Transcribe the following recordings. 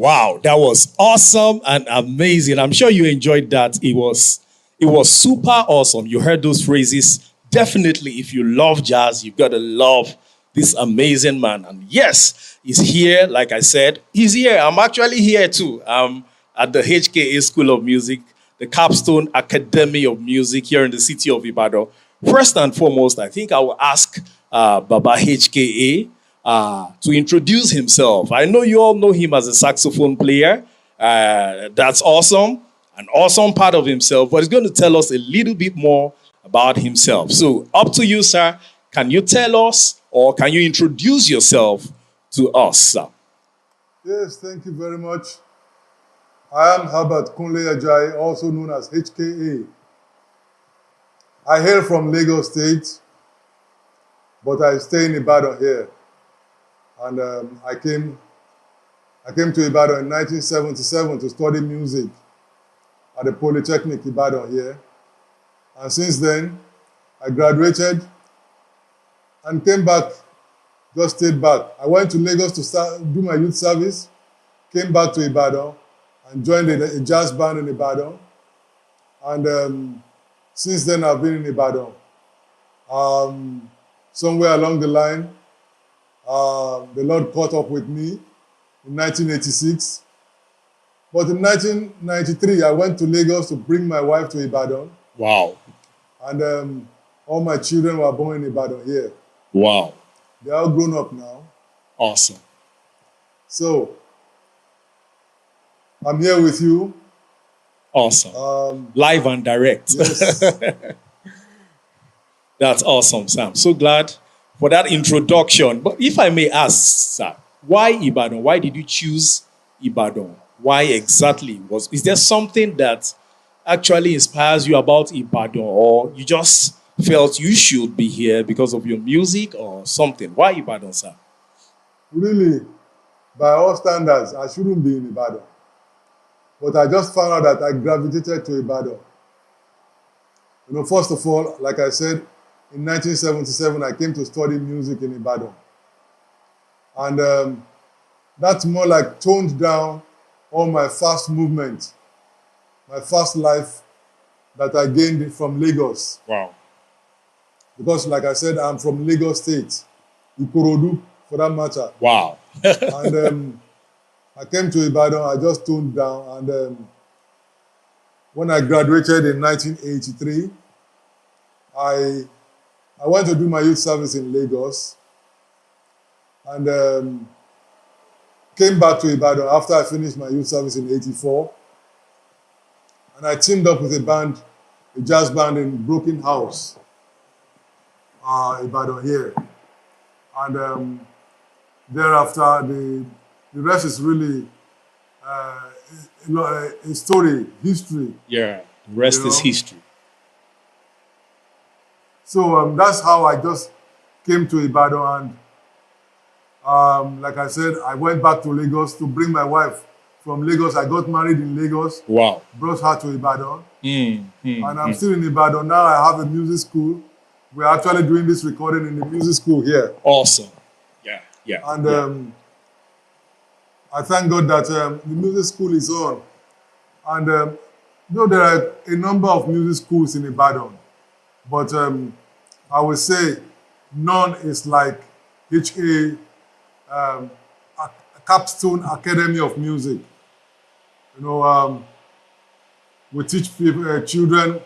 Wow, that was awesome and amazing. I'm sure you enjoyed that. It was super awesome. You heard those phrases. Definitely, if you love jazz, you've got to love this amazing man. And yes, he's here. Like I said, he's here. I'm actually here too. At the HKA School of Music, the Capstone Academy of Music here in the city of Ibadan. First and foremost, I think I will ask Baba HKA to introduce himself. I know you all know him as a saxophone player. That's awesome, an awesome part of himself, but he's going to tell us a little bit more about himself. So up to you, sir. Can you tell us or can you introduce yourself to us, sir? Yes, thank you very much. I am Herbert Kunle Ajayi, also known as HKA. I hail from Lagos State, but I stay in Ibadan here. And I came to Ibadan in 1977 to study music at the Polytechnic Ibadan here. And since then, I graduated and came back, just stayed back. I went to Lagos to do my youth service, came back to Ibadan and joined a jazz band in Ibadan. And since then, I've been in Ibadan. Somewhere along the line, the Lord caught up with me in 1986. But in 1993, I went to Lagos to bring my wife to Ibadan. Wow. And all my children were born in Ibadan here. Wow. They're all grown up now. Awesome. So, I'm here with you. Awesome. Live and direct. Yes. That's awesome, Sam. So glad for that introduction. But if I may ask, sir, why Ibadan? Why did you choose Ibadan? Why exactly? Is there something that actually inspires you about Ibadan, or you just felt you should be here because of your music or something? Why Ibadan, sir? Really, by all standards, I shouldn't be in Ibadan. But I just found out that I gravitated to Ibadan. You know, first of all, like I said, in 1977, I came to study music in Ibadan. And that's more like toned down all my fast movement, my fast life that I gained from Lagos. Wow. Because, like I said, I'm from Lagos State, Ikorodu, for that matter. Wow. And I came to Ibadan, I just toned down. And when I graduated in 1983, I went to do my youth service in Lagos and came back to Ibadan after I finished my youth service in 84. And I teamed up with a jazz band in Broken House, Ibadan here. And thereafter, the rest is really a story, history. Yeah, the rest is history. So that's how I just came to Ibadan. And like I said, I went back to Lagos to bring my wife from Lagos. I got married in Lagos. Wow. Brought her to Ibadan. And I'm still in Ibadan. Now I have a music school. We're actually doing this recording in the music school here. Awesome. Yeah. And I thank God that the music school is on. And there are a number of music schools in Ibadan. But I would say none is like HA, Capstone Academy of Music. You know, we teach children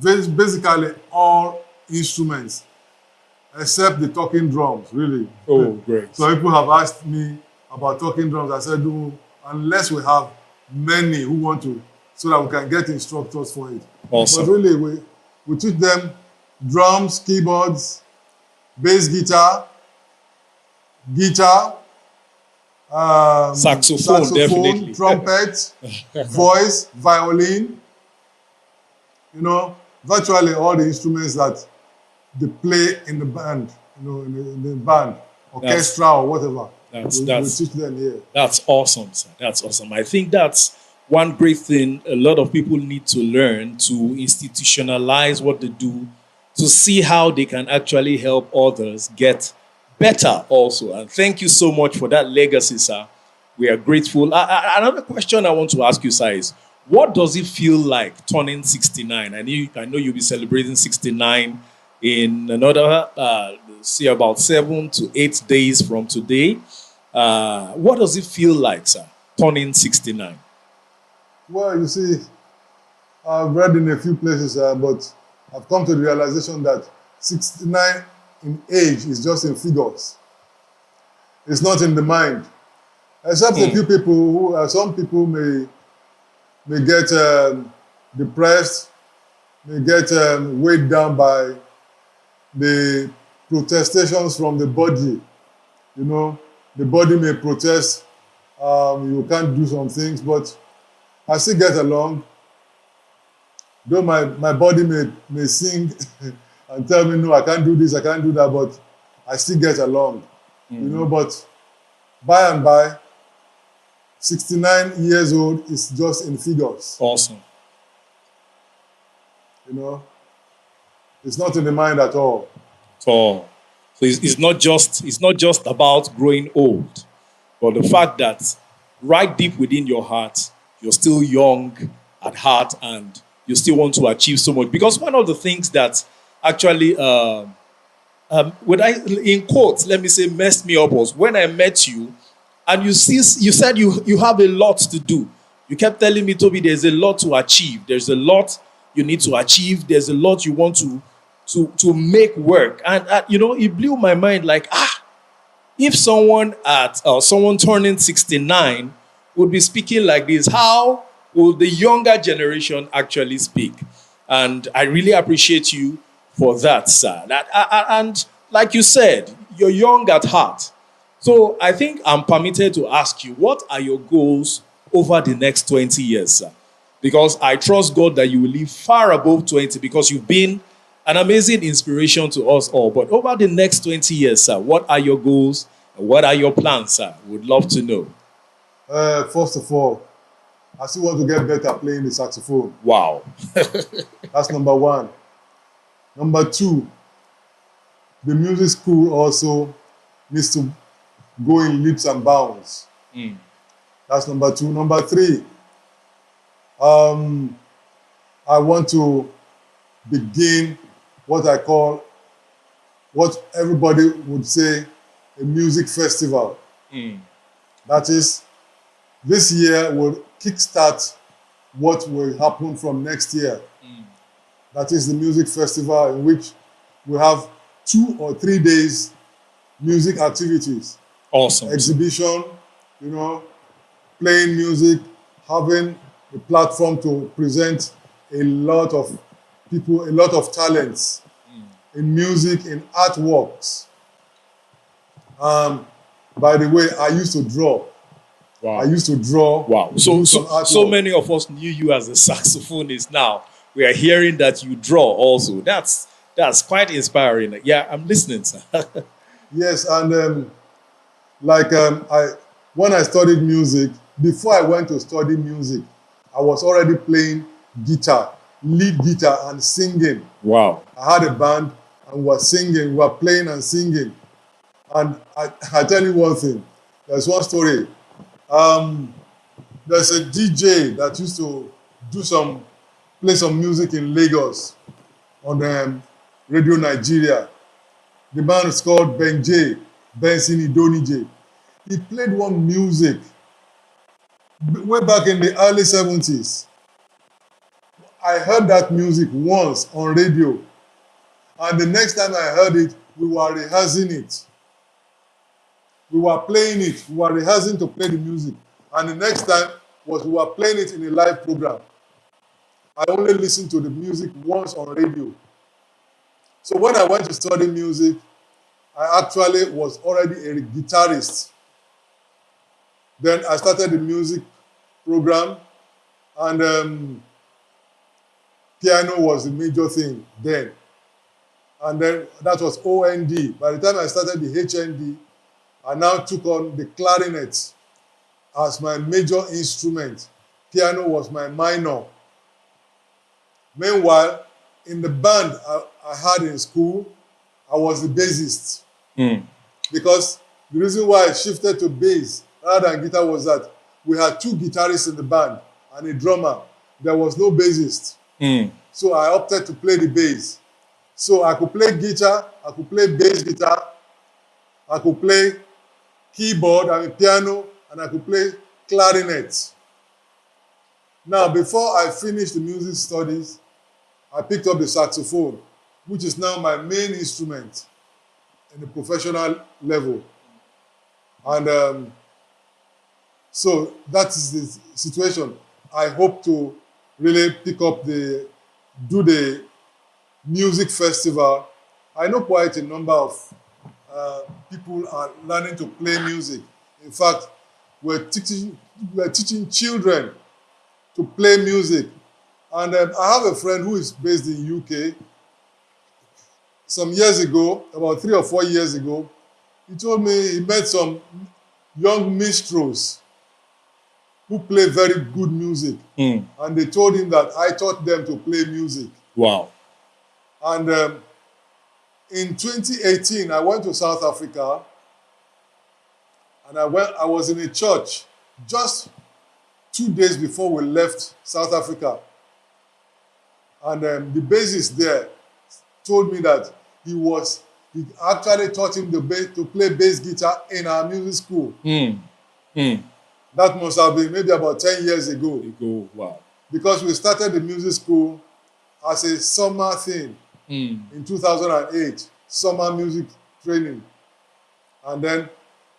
basically all instruments except the talking drums, really. Oh, great. So people have asked me about talking drums. I said, unless we have many who want to, so that we can get instructors for it. Awesome. But really, we teach them drums, keyboards, bass guitar, saxophone, definitely. trumpet, voice, violin, you know, virtually all the instruments that they play in the band, you know, in the band, orchestra or whatever. We teach them here. That's awesome, sir. That's awesome. I think that's one great thing a lot of people need to learn, to institutionalize what they do, to see how they can actually help others get better also. And thank you so much for that legacy, sir. We are grateful. Another question I want to ask you, sir, is what does it feel like turning 69? I know you'll be celebrating 69 in another, say, about 7 to 8 days from today. What does it feel like, sir, turning 69? Well, you see, I've read in a few places, but I've come to the realization that 69 in age is just in figures. It's not in the mind. Except a few people who, some people may get depressed, may get weighed down by the protestations from the body. You know, the body may protest, you can't do some things, but I still get along. Though my body may sing and tell me, no, I can't do this, I can't do that, but I still get along. You know, but by and by, 69 years old is just in figures. Awesome. You know, it's not in the mind at all. So it's not just about growing old, but the fact that right deep within your heart, you're still young at heart and you still want to achieve so much. Because one of the things that actually, in quotes, let me say, messed me up was when I met you, and you said you have a lot to do. You kept telling me, Toby, there's a lot to achieve. There's a lot you need to achieve. There's a lot you want to make work. And you know, it blew my mind. Like, if someone turning 69 would be speaking like this, how will the younger generation actually speak? And I really appreciate you for that, sir. And like you said, you're young at heart. So I think I'm permitted to ask you, what are your goals over the next 20 years, sir? Because I trust God that you will live far above 20 because you've been an amazing inspiration to us all. But over the next 20 years, sir, what are your goals and what are your plans, sir? Would love to know. First of all, I still want to get better playing the saxophone. Wow. That's number one. Number two, the music school also needs to go in leaps and bounds. That's number two. Number three, I want to begin what I call, what everybody would say, a music festival. That is, this year will kickstart what will happen from next year. That is the music festival in which we have 2 or 3 days music activities. Awesome. Exhibition, you know, playing music, having a platform to present a lot of people, a lot of talents in music, in artworks. By the way, I used to draw. Wow. I used to draw. Wow. So many of us knew you as a saxophonist. Now we are hearing that you draw also. That's quite inspiring. Yeah, I'm listening, sir. Yes, and when I studied music, before I went to study music, I was already playing guitar, lead guitar and singing. Wow. I had a band and we were singing, we were playing and singing. And I tell you one thing, there's one story. There's a DJ that used to play some music in Lagos on Radio Nigeria. The band is called Bensin Idonije. He played one music way back in the early 70s. I heard that music once on radio. And the next time I heard it, we were rehearsing it. We were playing it. We were rehearsing to play the music. And the next time we were playing it in a live program. I only listened to the music once on radio. So when I went to study music, I actually was already a guitarist. Then I started the music program, and piano was the major thing then. And then that was OND. By the time I started the HND, I now took on the clarinet as my major instrument. Piano was my minor. Meanwhile, in the band I had in school, I was the bassist. Because the reason why I shifted to bass rather than guitar was that we had two guitarists in the band and a drummer. There was no bassist. So I opted to play the bass. So I could play guitar, I could play bass guitar, I could play keyboard, piano, and I could play clarinet. Now, before I finished the music studies, I picked up the saxophone, which is now my main instrument in the professional level. And so that is the situation. I hope to really pick up do the music festival. I know quite a number of people are learning to play music. In fact, we're teaching children to play music. And I have a friend who is based in UK. Some years ago, about 3 or 4 years ago, he told me he met some young minstrels who play very good music. And they told him that I taught them to play music. Wow. And in 2018, I went to South Africa, and I was in a church just 2 days before we left South Africa. And the bassist there told me that he actually taught him to play bass guitar in our music school. That must have been maybe about 10 years ago. Wow. Because we started the music school as a summer thing in 2008, summer music training. And then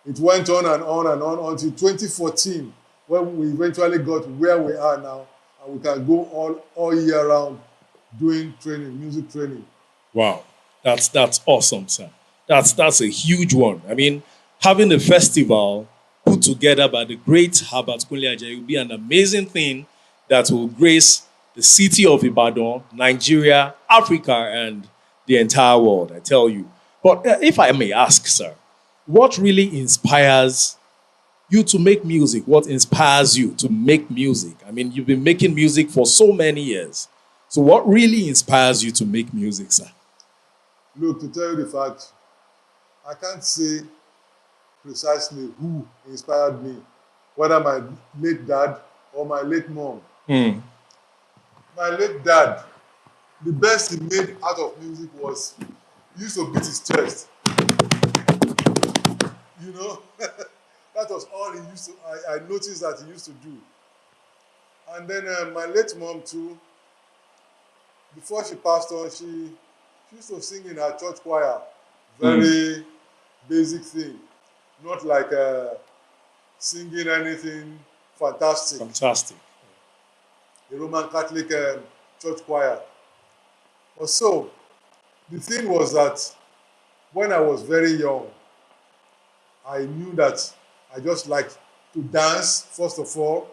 it went on and on and on until 2014, when we eventually got where we are now, and we can go all year round doing training, music training. Wow. That's awesome, sir. That's a huge one. I mean, having a festival put together by the great Herbert Kunle Ajayi will be an amazing thing that will grace the city of Ibadan, Nigeria, Africa, and the entire world, I tell you. But if I may ask, sir, what really inspires you to make music? What inspires you to make music? I mean, you've been making music for so many years. So what really inspires you to make music, sir? Look, to tell you the fact, I can't say precisely who inspired me, whether my late dad or my late mom. My late dad, the best he made out of music was he used to beat his chest. You know, that was all he used to, I noticed that he used to do. And then my late mom too, before she passed on, she used to sing in her church choir. Very basic thing. Not like singing anything fantastic. Fantastic. The Roman Catholic church choir. So, the thing was that when I was very young, I knew that I just liked to dance, first of all.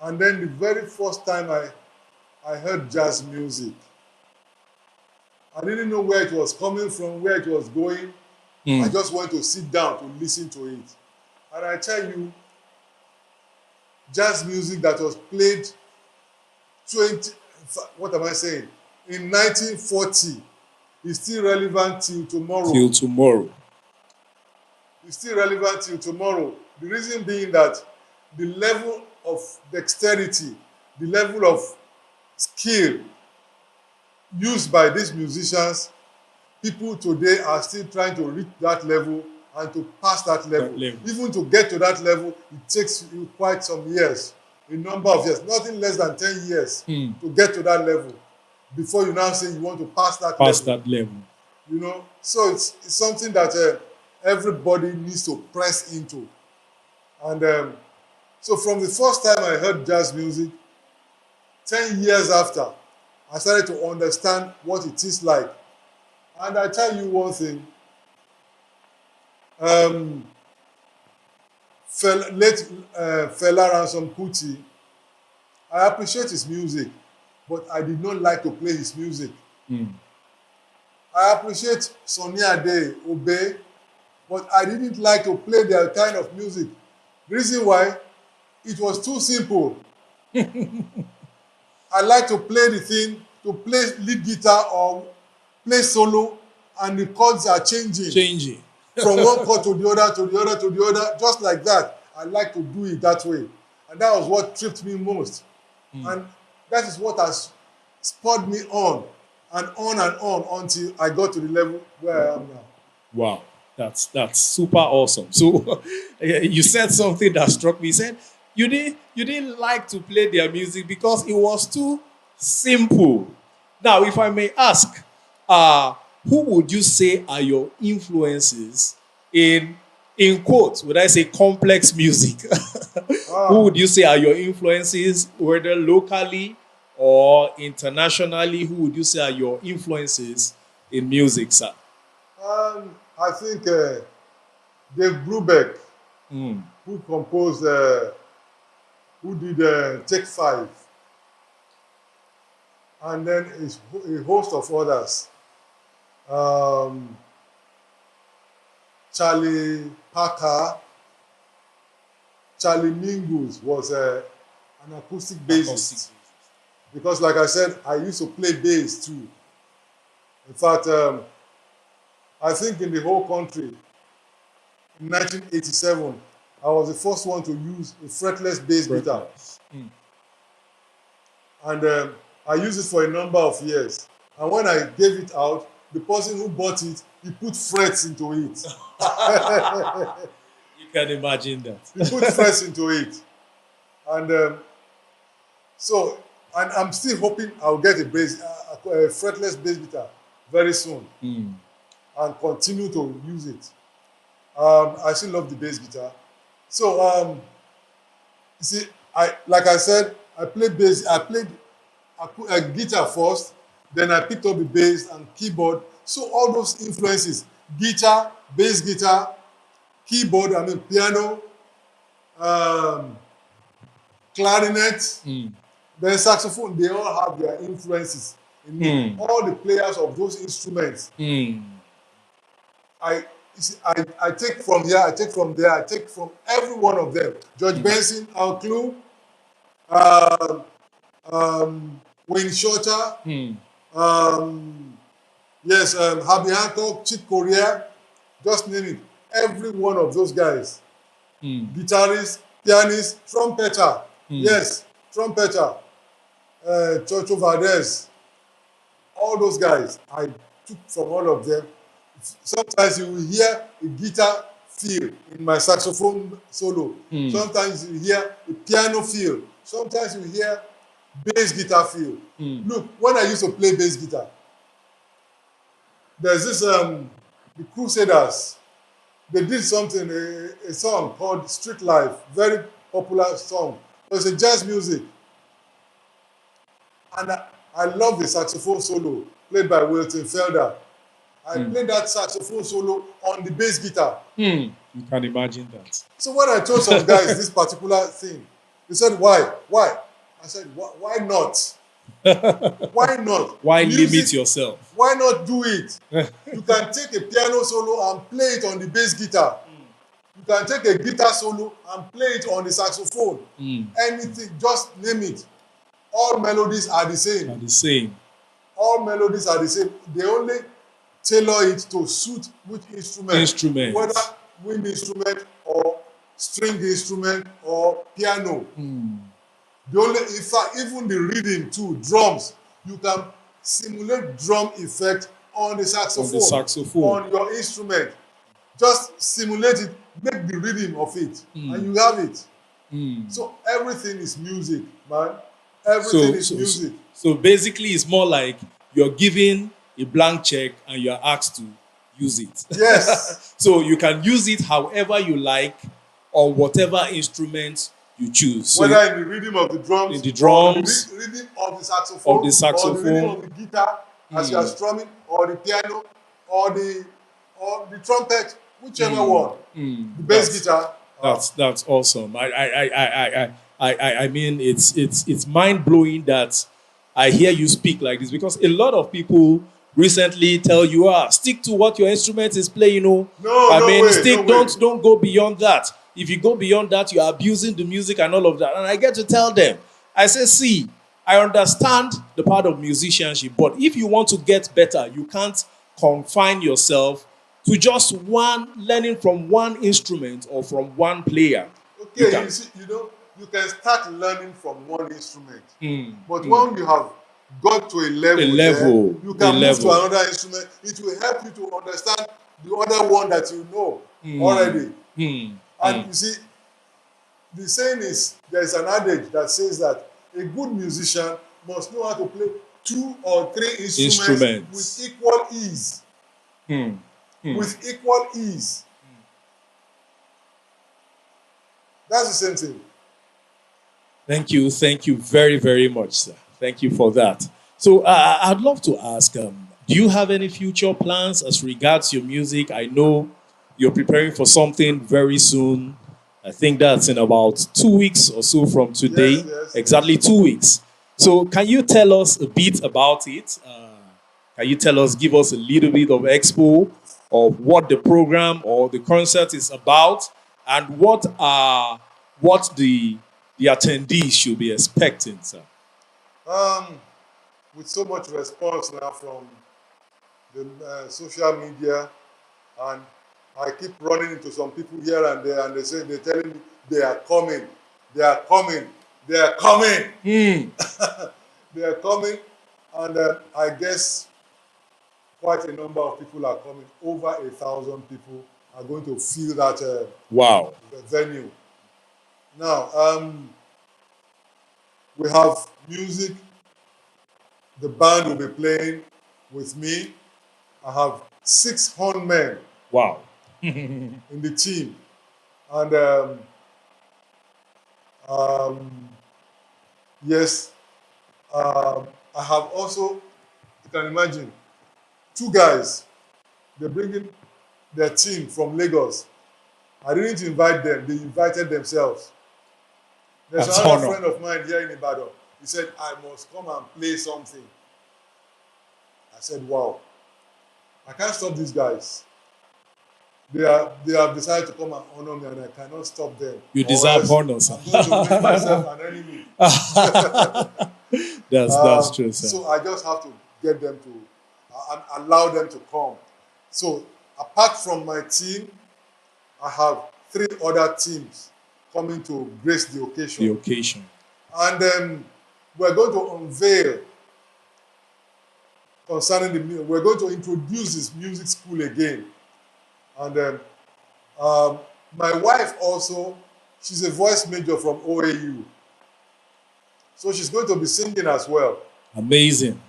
And then the very first time I heard jazz music, I didn't know where it was coming from, where it was going. I just went to sit down to listen to it. And I tell you, jazz music that was played in 1940 is still relevant till tomorrow. It's still relevant till tomorrow. The reason being that the level of dexterity, the level of skill used by these musicians, people today are still trying to reach that level and to pass that level. Even to get to that level, it takes you quite some years, a number of years, nothing less than 10 years to get to that level before you now say you want to pass that level. You know, so it's something that everybody needs to press into. And so from the first time I heard jazz music, 10 years after, I started to understand what it is like. And I tell you one thing, Fela Ransom Kuti, I appreciate his music, but I did not like to play his music. I appreciate Sunny Ade, Obey, but I didn't like to play their kind of music. Reason why? It was too simple. I like to play the thing, to play lead guitar or play solo, and the chords are changing. from one chord to the other, to the other, to the other, just like that. I like to do it that way. And that was what tripped me most. And that is what has spurred me on and on until I got to the level where I am now. Wow, that's super awesome. So you said something that struck me. You said you didn't like to play their music because it was too simple. Now, if I may ask, who would you say are your influences in quotes, would I say complex music? Who would you say are your influences, whether locally or internationally? Who would you say are your influences in music, sir? I think Dave Brubeck, who composed, who did Take Five, and then a host of others. Charlie Parker, Charlie Mingus was an acoustic bassist. Because like I said, I used to play bass too. In fact, I think in the whole country, in 1987, I was the first one to use a fretless bass guitar. And I used it for a number of years. And when I gave it out, the person who bought it, he put frets into it. You can imagine that. He put frets into it. And and I'm still hoping I'll get a fretless bass guitar very soon. And continue to use it. I still love the bass guitar. So, you see, like I said, I played bass. I played a guitar first, then I picked up the bass and keyboard. So all those influences, guitar, bass guitar, keyboard, piano, clarinet, then saxophone, they all have their influences in me. All the players of those instruments. I take from here, I take from there, I take from every one of them. George Benson, Al Clue, Wayne Shorter, Herbie Hancock, Chick Corea, just name it. Every one of those guys, guitarist, pianist, trumpeter, trumpeter, Chocho Valdez, all those guys, I took from all of them. Sometimes you will hear a guitar feel in my saxophone solo. Sometimes you hear a piano feel. Sometimes you hear bass guitar feel. Look, when I used to play bass guitar, there's this, the Crusaders, they did something, a song called Street Life, very popular song. It was a jazz music. And I love the saxophone solo played by Wilton Felder. I played that saxophone solo on the bass guitar. You can imagine that. So when I told some guys this particular thing, they said, why? I said, why not? Why not? Why limit yourself? Why not do it? You can take a piano solo and play it on the bass guitar. You can take a guitar solo and play it on the saxophone. Anything, just name it. All melodies are the same. All melodies are the same. They only tailor it to suit which instrument. Whether wind instrument or string instrument or piano. In fact, even the rhythm too, drums, you can simulate drum effect on the saxophone, on your instrument. Just simulate it, make the rhythm of it, and you have it. So everything is music, man. Everything is music. So basically, it's more like you're given a blank check and you're asked to use it. Yes. So you can use it however you like on whatever instrument you choose. Whether in the rhythm of the drums, or the rhythm of the saxophone, or the rhythm of the guitar as you are strumming, or the piano, or the trumpet, whichever one. The bass guitar. That's awesome. I mean, it's mind blowing that I hear you speak like this, because a lot of people recently tell you, stick to what your instrument is playing. Don't go beyond that. If you go beyond that, you are abusing the music and all of that. And I get to tell them, I say, see, I understand the part of musicianship, but if you want to get better, you can't confine yourself to just learning from one instrument or from one player. Okay, you see, you can start learning from one instrument, but when you have got to a level, you can move to another instrument. It will help you to understand the other one that you know already. And you see, the saying is, there is an adage that says that a good musician must know how to play 2 or 3 instruments with equal ease. With equal ease. That's the same thing. Thank you very, very much, sir. Thank you for that. So I'd love to ask, do you have any future plans as regards your music? I know you're preparing for something very soon. I think that's in about 2 weeks or so from today. Yes, exactly 2 weeks. So can you tell us a bit about it? Can you give us a little bit of expo of what the program or the concert is about, and what the attendees should be expecting, sir? With so much response now from the social media, and I keep running into some people here and there, and they're telling me they are coming, they are coming, they are coming. They are coming, and I guess quite a number of people are coming. Over 1,000 people are going to fill that venue. Now, we have music. The band will be playing with me. I have 6 hornmen. Wow. In the team. And yes, I have also, you can imagine, 2 guys. They're bringing their team from Lagos. I didn't invite them. They invited themselves. There's another friend of mine here in Ibadan. He said, I must come and play something. I said, wow. I can't stop these guys. They have decided to come and honor me, and I cannot stop them. You deserve honor, sir. I'm going to make myself an enemy. That's true, sir. So I just have to get them to, allow them to come. So apart from my team, I have 3 other teams coming to grace the occasion. And we're going to unveil concerning the music. We're going to introduce this music school again. And my wife also, she's a voice major from OAU. So she's going to be singing as well. Amazing.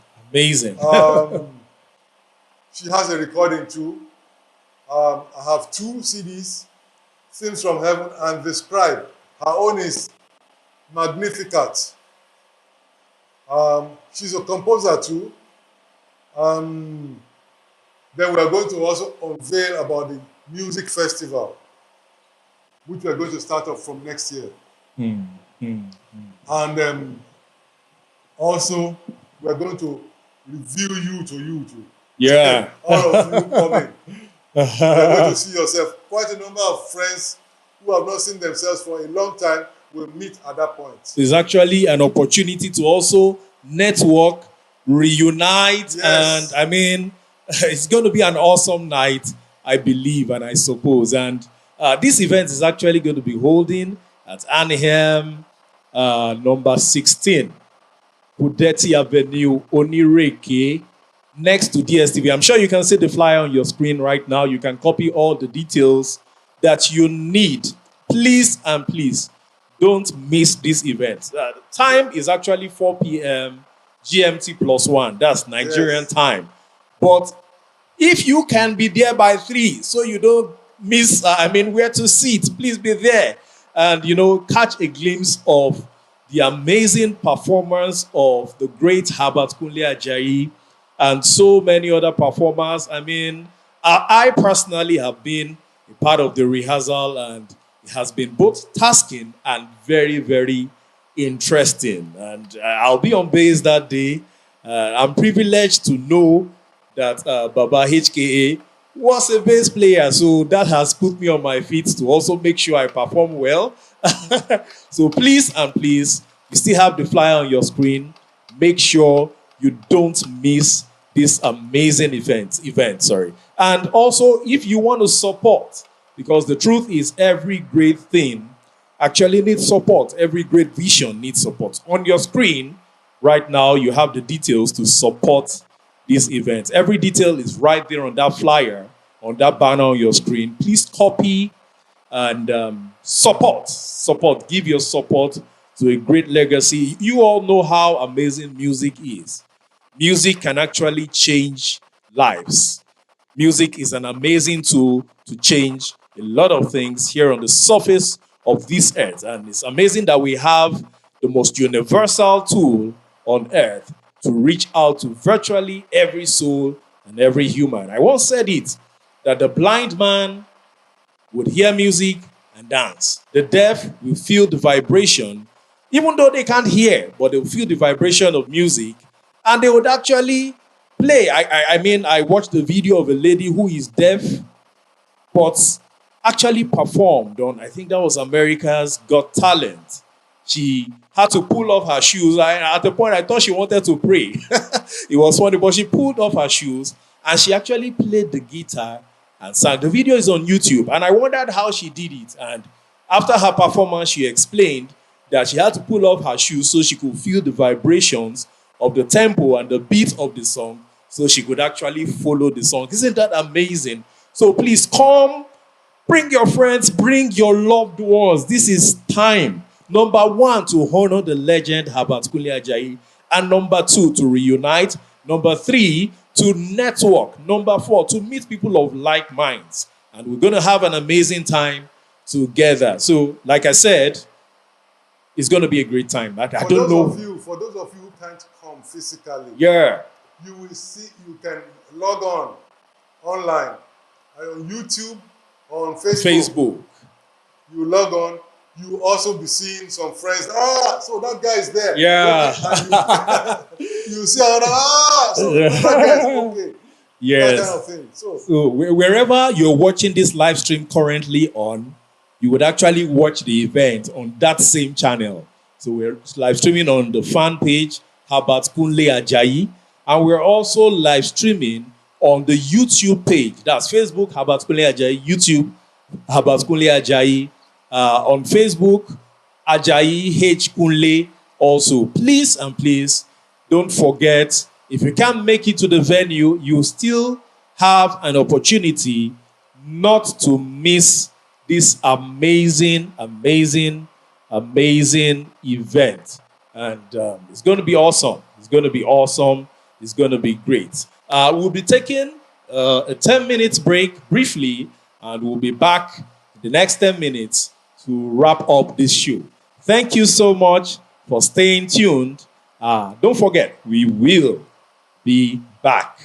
She has a recording too. I have 2 CDs, Themes from Heaven and The Scribe. Her own is Magnificat. She's a composer too. Then we are going to also unveil about the music festival, which we are going to start off from next year. And also, we are going to reveal you to YouTube. Yeah. All of you coming. You are going to see yourself. Quite a number of friends who have not seen themselves for a long time will meet at that point. It's actually an opportunity to also network, reunite, and I mean, it's going to be an awesome night, I believe and I suppose. And this event is actually going to be holding at Anaheim, number 16, Kudeti Avenue, Onireke, next to DSTV. I'm sure you can see the flyer on your screen right now. You can copy all the details that you need. Please and please don't miss this event. The time is actually 4 p.m. GMT +1. That's Nigerian time. But if you can be there by 3, so you don't miss, where to sit, please be there and, catch a glimpse of the amazing performance of the great Herbert Kunle Ajayi and so many other performers. I personally have been a part of the rehearsal, and it has been both tasking and very, very interesting. And I'll be on base that day. I'm privileged to know that Baba HKA was a bass player, so that has put me on my feet to also make sure I perform well. So please and please, you still have the flyer on your screen. Make sure you don't miss this amazing event, sorry. And also, if you want to support, because the truth is every great thing actually needs support. Every great vision needs support. On your screen right now, you have the details to support this event. Every detail is right there on that flyer, on that banner on your screen. Please copy and support. Give your support to a great legacy. You all know how amazing music is. Music can actually change lives. Music is an amazing tool to change a lot of things here on the surface of this earth. And it's amazing that we have the most universal tool on earth to reach out to virtually every soul and every human. I once said it, that the blind man would hear music and dance. The deaf will feel the vibration, even though they can't hear, but they'll feel the vibration of music, and they would actually play. I watched the video of a lady who is deaf, but actually performed on, I think that was America's Got Talent. She had to pull off her shoes. At the point, I thought she wanted to pray. It was funny, but she pulled off her shoes, and she actually played the guitar and sang. The video is on YouTube, and I wondered how she did it. And after her performance, she explained that she had to pull off her shoes so she could feel the vibrations of the tempo and the beat of the song, so she could actually follow the song. Isn't that amazing? So please come, bring your friends, bring your loved ones. This is time. Number one, to honor the legend Herbert Kunle Ajayi, and number two, to reunite. Number three, to network. Number four, to meet people of like minds. And we're going to have an amazing time together. So, like I said, it's going to be a great time. I don't know. For those of you who can't come physically, yeah, you will see, you can log on online, on YouTube, on Facebook. You log on. You will also be seeing some friends. So that guy is there. Yeah. You see another. So that guy is okay. Yes. That kind of thing. So wherever you're watching this live stream currently on, you would actually watch the event on that same channel. So we're live streaming on the fan page, Herbert Kunle Ajayi, and we're also live streaming on the YouTube page. That's Facebook, Herbert Kunle Ajayi, YouTube, Herbert Kunle Ajayi. On Facebook, Ajayi H. Kunle also. Please and please don't forget, if you can't make it to the venue, you still have an opportunity not to miss this amazing event. And it's going to be awesome. It's going to be awesome. It's going to be great. We'll be taking a 10 minutes break briefly, and we'll be back in the next 10 minutes to wrap up this show. Thank you so much for staying tuned. Don't forget, we will be back.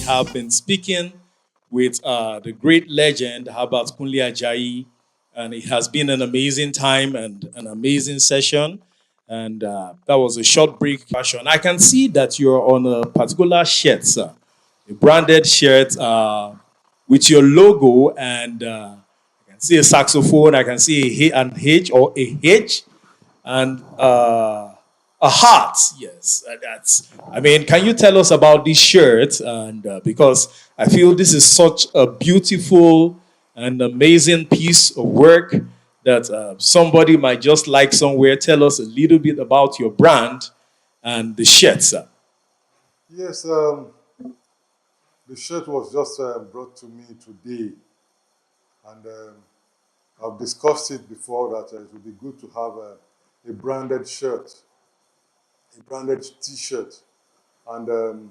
Have been speaking with the great legend Herbert Kunle Ajayi, and it has been an amazing time and an amazing session. And that was a short break fashion. I can see that you're on a particular shirt, sir, a branded shirt with your logo, and I can see a saxophone. I can see an H or a H, and a heart. Yes, that's. I mean, can you tell us about this shirt? And because I feel this is such a beautiful and amazing piece of work that somebody might just like somewhere. Tell us a little bit about your brand and the shirt, sir. Yes, the shirt was just brought to me today, and I've discussed it before that it would be good to have a branded shirt, a branded T-shirt, and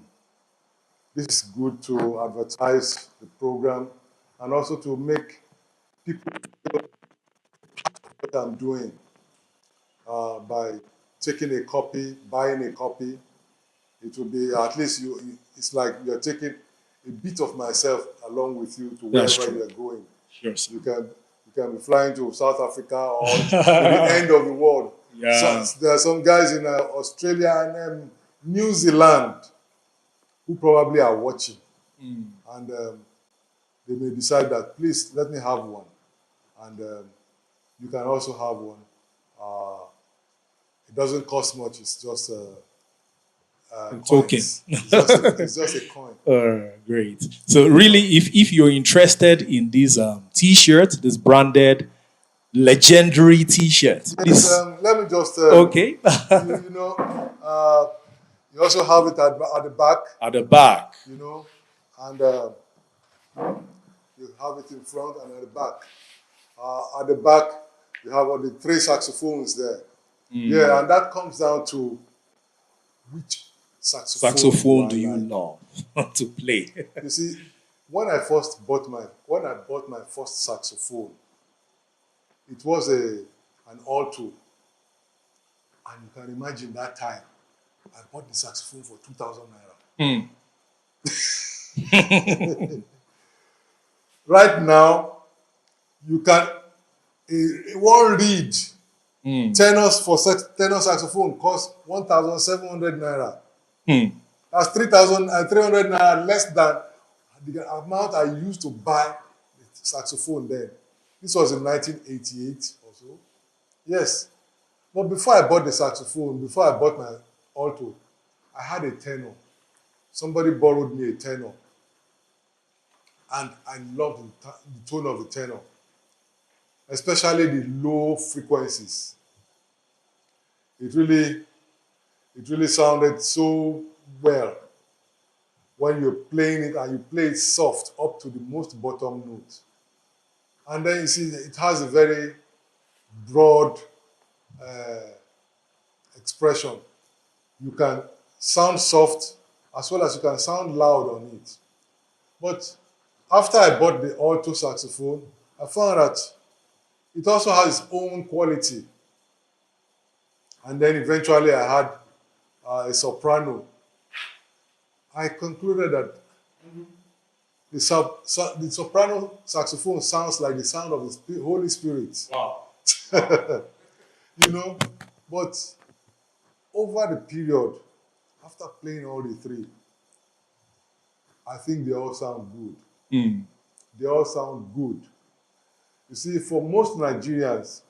this is good to advertise the program and also to make people know what I'm doing by taking a copy, buying a copy. It will be at least it's like you're taking a bit of myself along with you to wherever you're going. Sure, sir. You can be flying to South Africa or to the end of the world. Yeah. So there are some guys in Australia and New Zealand who probably are watching, and they may decide that, please let me have one, and you can also have one. It doesn't cost much. It's just a token. It's just a coin. Great. So really, if you're interested in this T-shirt, this branded legendary T-shirt, Yes, let me just okay. you know, you also have it at the back. At the back. You know, and you have it in front and at the back. At the back, you have all the 3 saxophones there. Yeah, and that comes down to which saxophone Do you love to play? You see, when I bought my first saxophone, it was an alto, and you can imagine that time I bought the saxophone for 2,000 naira. Right now, you can one reed tenor saxophone costs 1,700 naira. That's 3,300 naira less than the amount I used to buy the saxophone then. This was in 1988 or so. Yes. But before I bought the saxophone, before I bought my alto, I had a tenor. Somebody borrowed me a tenor. And I loved the tone of the tenor, especially the low frequencies. It really sounded so well when you're playing it and you play it soft up to the most bottom note. And then you see it has a very broad expression. You can sound soft as well as you can sound loud on it. But after I bought the alto saxophone, I found that it also has its own quality. And then eventually I had a soprano. I concluded that the soprano saxophone sounds like the sound of the Holy Spirit. Wow. You know, but over the period, after playing all the three, I think they all sound good. They all sound good. You see, for most Nigerians,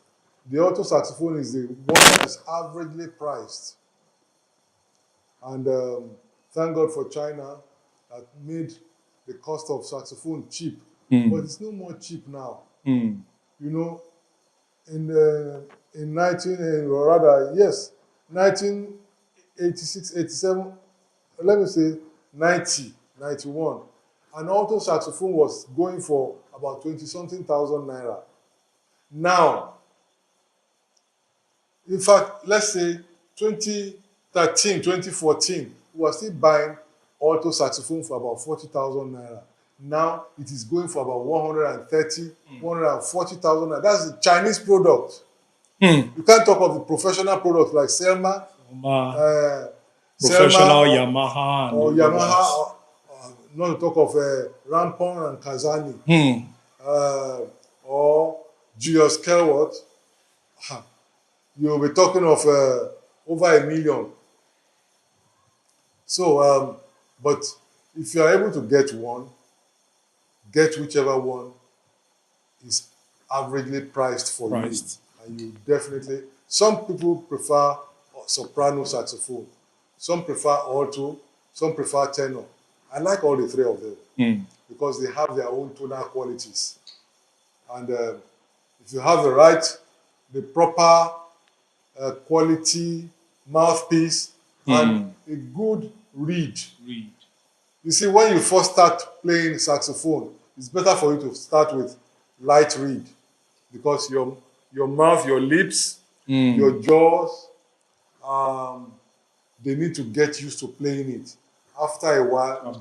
the alto saxophone is the one that is averagely priced. And thank God for China that made the cost of saxophone cheap. But it's no more cheap now. You know, in 1986, 87, let me say 90, 91, an alto saxophone was going for about 20-something thousand naira. Now, in fact, let's say 2013, 2014, we were still buying alto saxophone for about 40,000 naira. Now it is going for about 130, 140,000 naira. That's the Chinese product. You can't talk of the professional products like Selma, Professional Selma Yamaha. or Yamaha, not to talk of Rampon and Kazani, or Julius Kelworth. You'll be talking of over $1 million. So, but if you are able to get one, get whichever one is averagely priced for you. And you definitely, some people prefer soprano saxophone, some prefer alto, some prefer tenor. I like all the three of them because they have their own tonal qualities. And if you have the proper quality mouthpiece and a good reed. You see, when you first start playing saxophone, it's better for you to start with light reed because your mouth, your lips, your jaws, they need to get used to playing it. After a while,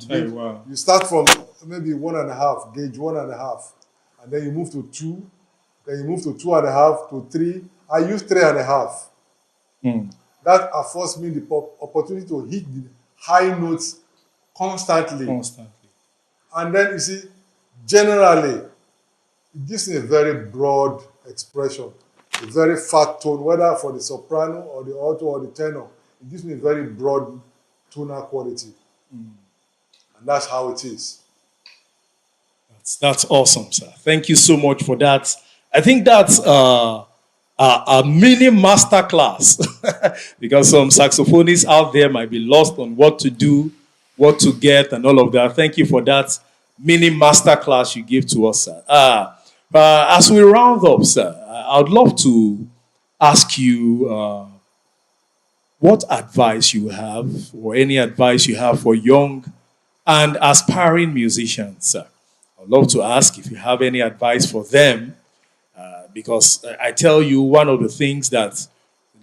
you start from maybe 1.5, gauge 1.5, and then you move to 2, then you move to 2.5 to 3. I use 3.5. That affords me the opportunity to hit the high notes constantly. And then you see, generally, it gives me a very broad expression, a very fat tone, whether for the soprano or the alto or the tenor. It gives me a very broad tonal quality. And that's how it is. That's awesome, sir. Thank you so much for that. I think that's a mini master class because some saxophonists out there might be lost on what to do, what to get, and all of that. Thank you for that mini master class you give to us, sir. As we round up, sir, I would love to ask you what advice you have or any advice you have for young and aspiring musicians, sir. I'd love to ask if you have any advice for them because I tell you, one of the things that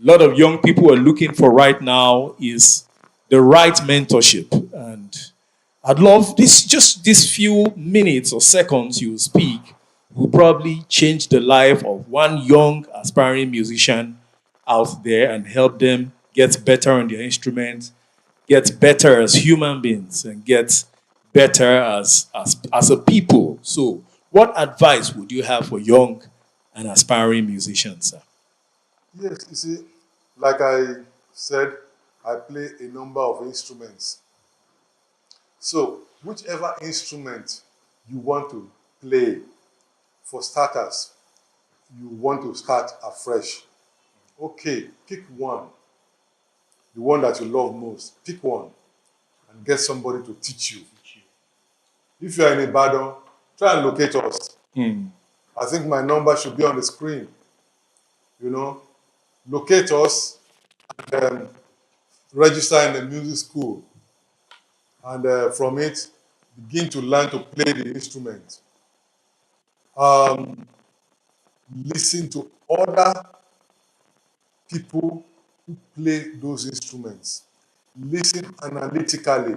a lot of young people are looking for right now is the right mentorship. And I'd love this, just these few minutes or seconds you speak will probably change the life of one young aspiring musician out there and help them get better on their instrument, get better as human beings, and get better as a people. So, what advice would you have for young and aspiring musicians, sir? Yes, you see, like I said, I play a number of instruments. So, whichever instrument you want to play, for starters, you want to start afresh. Okay, pick one, the one that you love most. Pick one and get somebody to teach you. If you are in Ibadan, try and locate us. Hmm. I think my number should be on the screen. You know, locate us and register in the music school. And from it, begin to learn to play the instrument. Um, Listen to other people who play those instruments. Listen analytically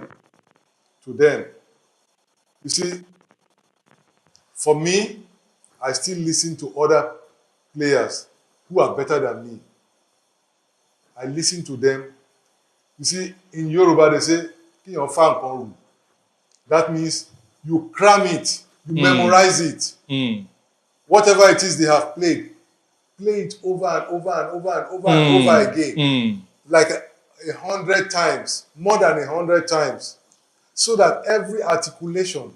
to them. You see, for me, I still listen to other players who are better than me. I listen to them. You see, in Yoruba, they say, "Kí yan fa nǹkan rù." That means you cram it, you memorize it. Hmm. Whatever it is they have played, play it over and over and over and over and over again. Like 100 times, more than 100 times. So that every articulation,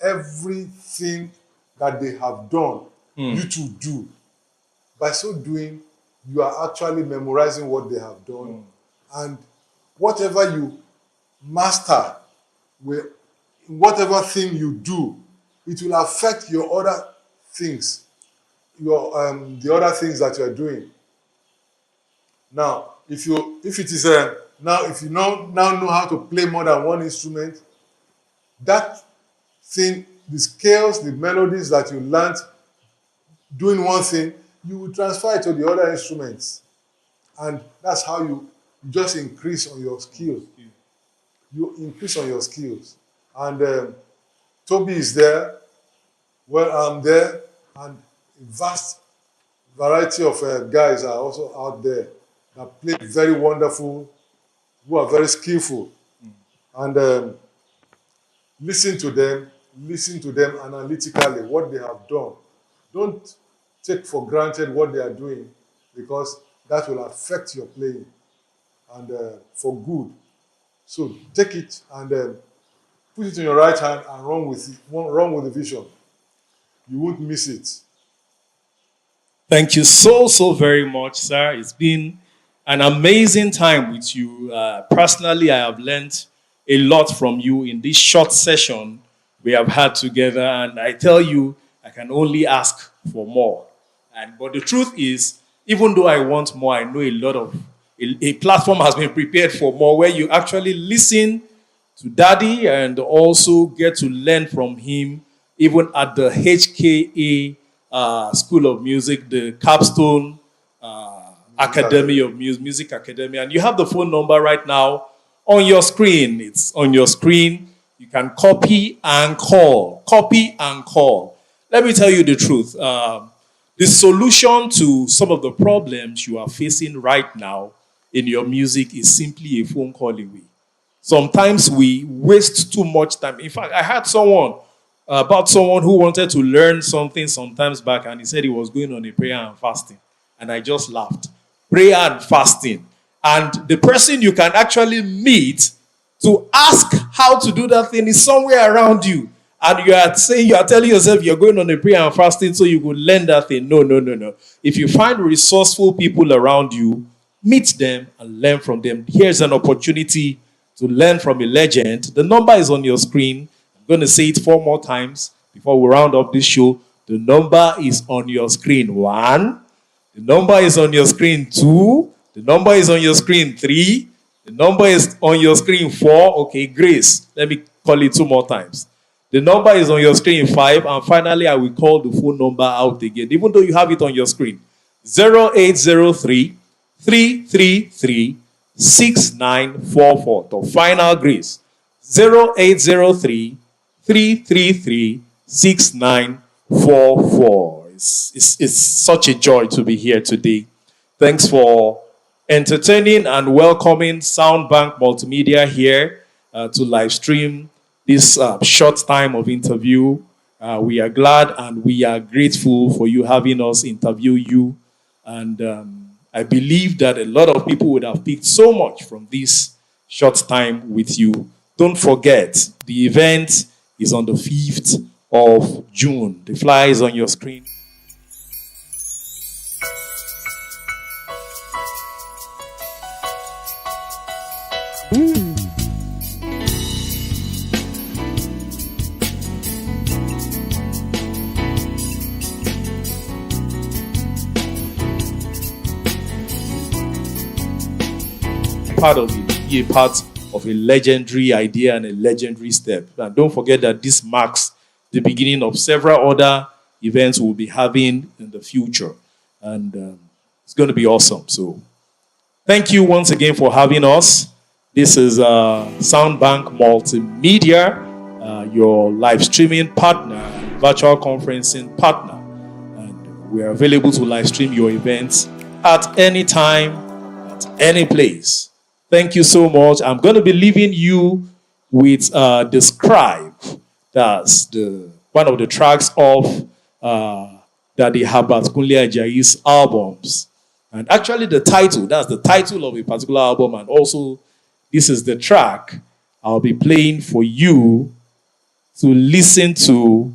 everything that they have done, you to do. By so doing, you are actually memorizing what they have done. And whatever you master, whatever thing you do, it will affect your other things, the other things that you are doing. Now, if it is if you now know how to play more than one instrument, that thing, the scales, the melodies that you learned doing one thing, you will transfer it to the other instruments, and that's how you just increase on your skills. You increase on your skills, and Toby is there. Well, I'm there, and a vast variety of guys are also out there that play very wonderful, who are very skillful, and listen to them analytically, what they have done. Don't take for granted what they are doing, because that will affect your playing, and for good. So take it and put it in your right hand and run with it. Run with the vision. You won't miss it. Thank you so very much, sir. It's been an amazing time with you. Personally, I have learned a lot from you in this short session we have had together, and I tell you, I can only ask for more. But the truth is, even though I want more, I know a platform has been prepared for more, where you actually listen to Daddy and also get to learn from him, even at the HKA School of Music, the Capstone Academy of Music Academy. And you have the phone number right now on your screen. It's on your screen. You can copy and call. Copy and call. Let me tell you the truth. The solution to some of the problems you are facing right now in your music is simply a phone call away. Sometimes we waste too much time. In fact, I had about someone who wanted to learn something sometimes back, and he said he was going on a prayer and fasting. And I just laughed. Prayer and fasting. And the person you can actually meet to ask how to do that thing is somewhere around you. And you are telling yourself you're going on a prayer and fasting so you could learn that thing. No. If you find resourceful people around you, meet them and learn from them. Here's an opportunity to learn from a legend. The number is on your screen. I'm going to say it 4 more times before we round up this show. The number is on your screen. 1. The number is on your screen. 2. The number is on your screen. 3. The number is on your screen. 4. Okay, Grace. Let me call it 2 more times. The number is on your screen. 5. And finally, I will call the phone number out again, even though you have it on your screen. 0803 333 6944. The final Grace. 0803 333 6944. It's such a joy to be here today. Thanks for entertaining and welcoming SOUNDBANK Multimedia here to live stream this short time of interview. We are glad and we are grateful for you having us interview you. And I believe that a lot of people would have picked so much from this short time with you. Don't forget, the event is on the 5th of June. The flyer is on your screen. Part of it, be a part of a legendary idea and a legendary step. And don't forget that this marks the beginning of several other events we'll be having in the future. And it's going to be awesome. So thank you once again for having us. This is SOUNDBANK Multimedia, your live streaming partner, virtual conferencing partner. And we are available to live stream your events at any time, at any place. Thank you so much. I'm going to be leaving you with the Scribe. That's one of the tracks of Daddy Herbert Kunle Ajayi's albums. And actually that's the title of a particular album. And also, this is the track I'll be playing for you to listen to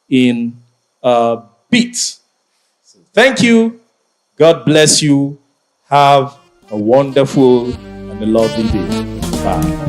in a bit. So thank you. God bless you. Have a wonderful and a lovely day. Bye.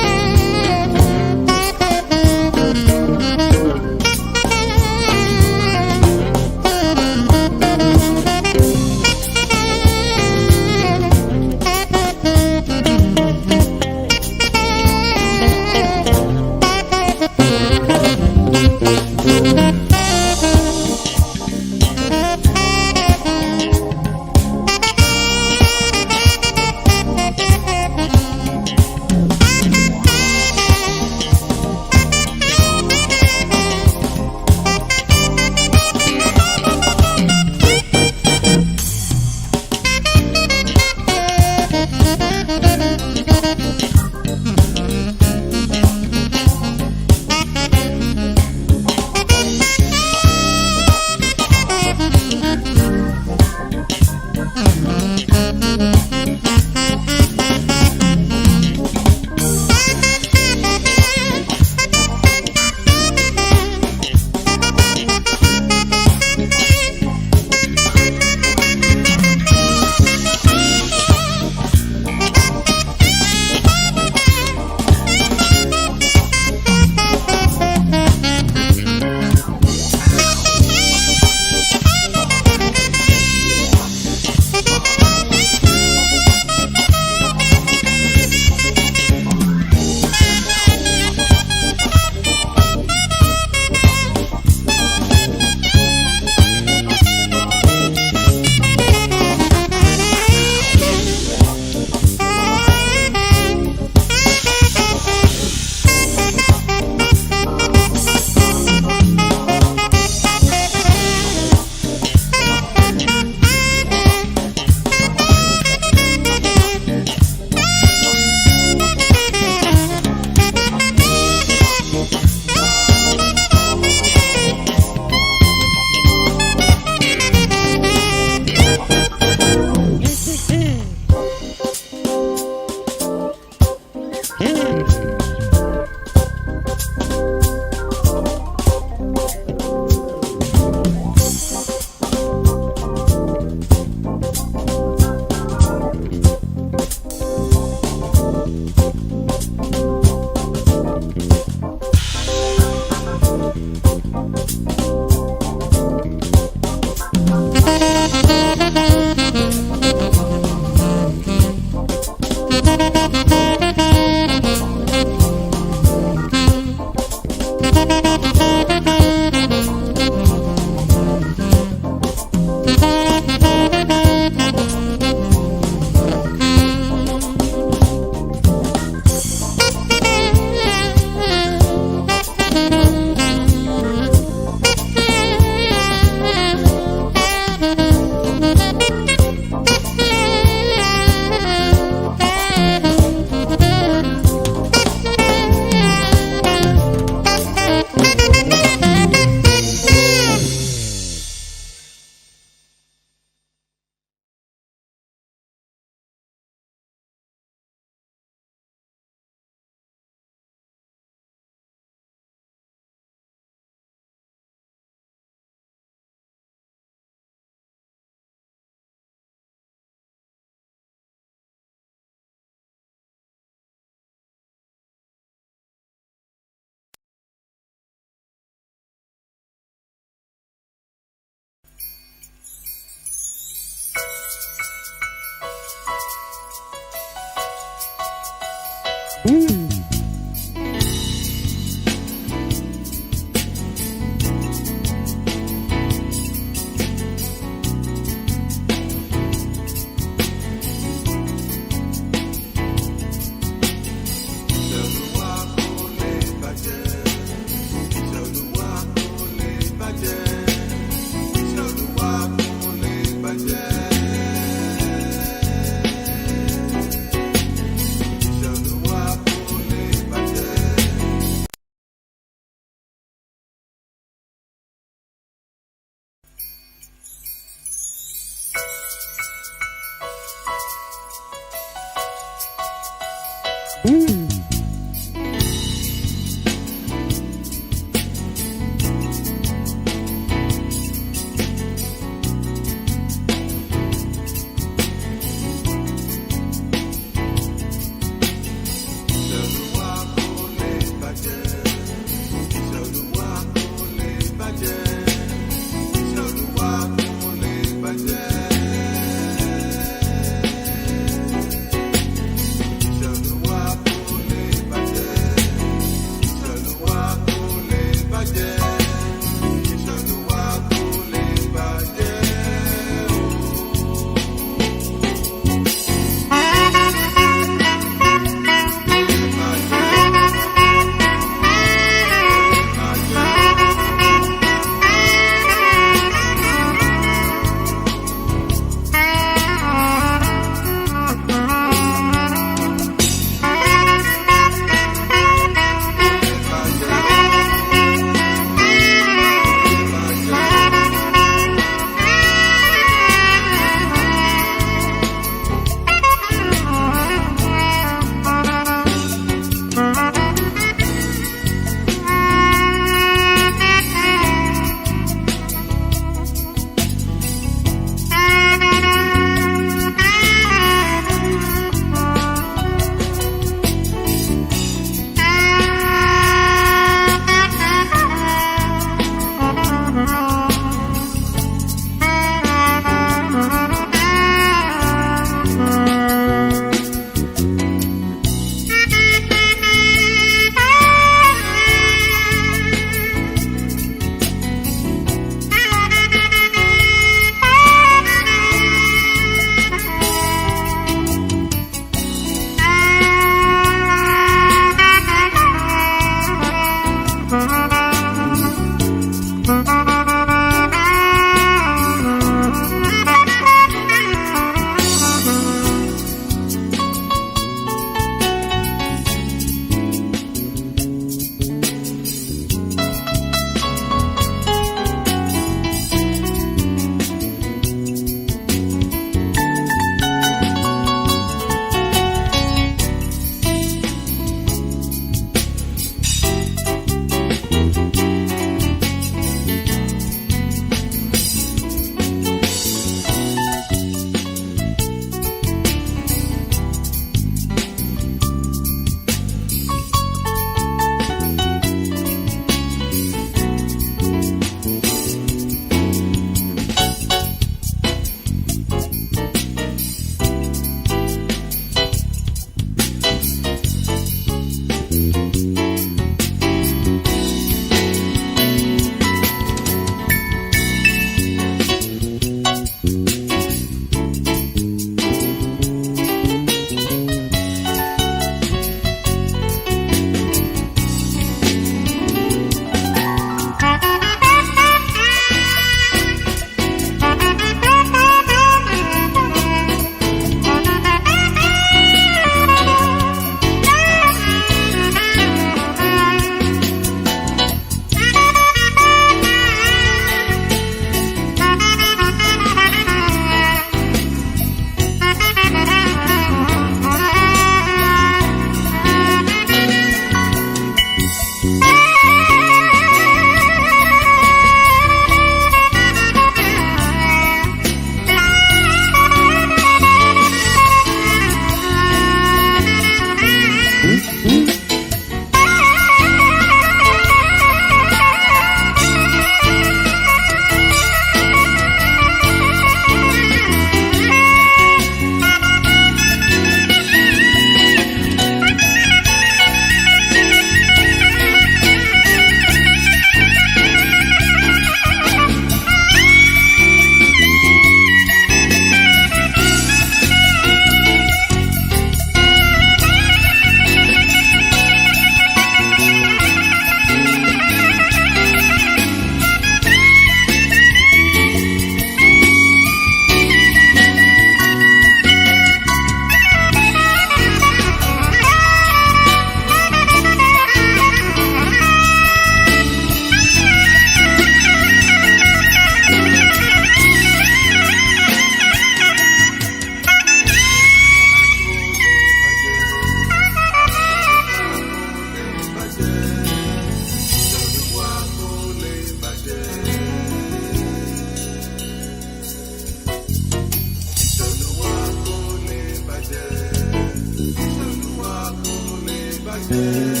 Thank you.